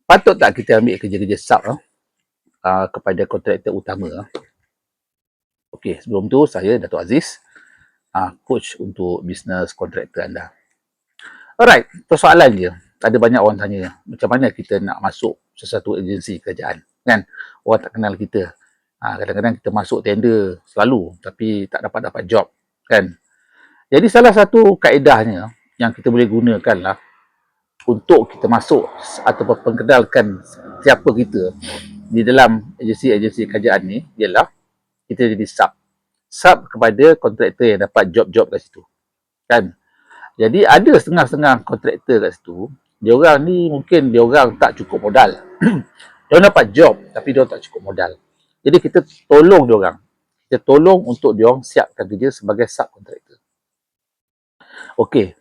Patut tak kita ambil kerja-kerja sub kepada kontraktor utama? Okey, sebelum tu saya Datuk Aziz, coach untuk bisnes kontraktor anda. Alright, persoalan je. Ada banyak orang tanya, macam mana kita nak masuk sesuatu agensi kerajaan, kan? Orang tak kenal kita. Kadang-kadang kita masuk tender selalu, tapi tak dapat job, kan? Jadi salah satu kaedahnya yang kita boleh gunakan lah untuk kita masuk atau memperkenalkan siapa kita di dalam agensi-agensi kerajaan ni ialah kita jadi sub kepada kontraktor yang dapat job-job kat situ, kan? Jadi ada setengah-setengah kontraktor kat situ, diorang ni mungkin diorang tak cukup modal. Diorang dapat job tapi diorang tak cukup modal. Jadi kita tolong diorang. Kita tolong untuk diorang siapkan kerja sebagai sub kontraktor. Okey.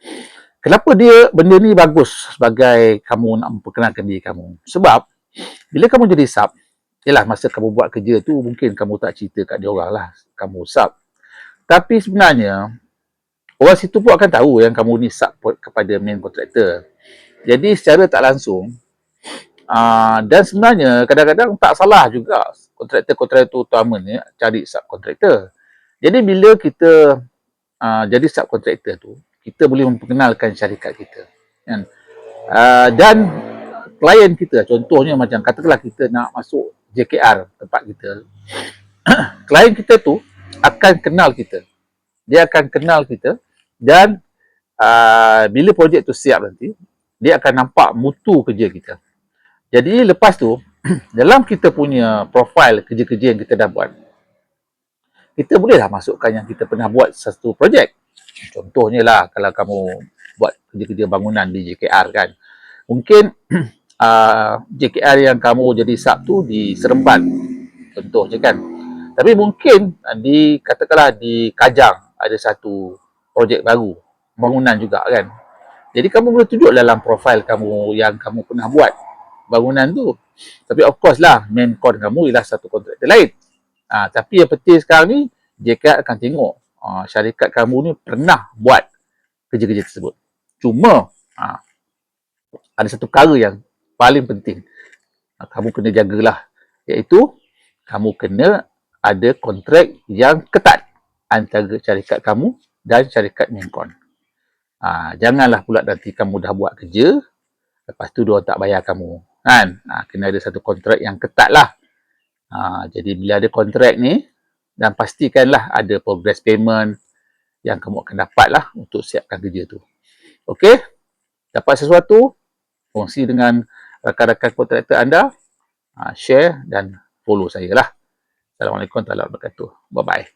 Kenapa benda ni bagus sebagai kamu nak memperkenalkan diri kamu? Sebab bila kamu jadi sub, yalah masa kamu buat kerja tu mungkin kamu tak cerita kat diorang lah, kamu sub. Tapi sebenarnya orang situ pun akan tahu yang kamu ni sub kepada main kontraktor. Jadi secara tak langsung, dan sebenarnya kadang-kadang tak salah juga kontraktor utama ni cari sub kontraktor. Jadi bila kita jadi sub kontraktor tu, kita boleh memperkenalkan syarikat kita, kan? Dan klien kita, contohnya macam katakanlah kita nak masuk JKR tempat kita, klien kita tu akan kenal kita. Dia akan kenal kita dan bila projek tu siap nanti, dia akan nampak mutu kerja kita. Jadi lepas tu, dalam kita punya profil kerja-kerja yang kita dah buat, kita bolehlah masukkan yang kita pernah buat satu projek. Contohnya lah, kalau kamu buat kerja-kerja bangunan di JKR kan, mungkin JKR yang kamu jadi sub tu di Seremban, contohnya kan. Tapi mungkin katakanlah di Kajang ada satu projek baru, bangunan juga kan. Jadi kamu boleh tunjuk dalam profil kamu yang kamu pernah buat bangunan tu. Tapi of course lah, main con kamu ialah satu kontraktor lain. Tapi yang penting sekarang ni, JKR akan tengok syarikat kamu ni pernah buat kerja-kerja tersebut. Cuma, ada satu perkara yang paling penting kamu kena jagalah, iaitu kamu kena ada kontrak yang ketat antara syarikat kamu dan syarikat Maincon. Janganlah pula nanti kamu dah buat kerja, lepas tu diorang tak bayar kamu, kan? Kena ada satu kontrak yang ketat lah. Jadi bila ada kontrak ni, dan pastikanlah ada progress payment yang kamu akan dapat lah untuk siapkan kerja tu. Okey? Dapat sesuatu, kongsi dengan rakan-rakan kontraktor anda, share dan follow saya lah. Assalamualaikum warahmatullahi wabarakatuh. Bye-bye.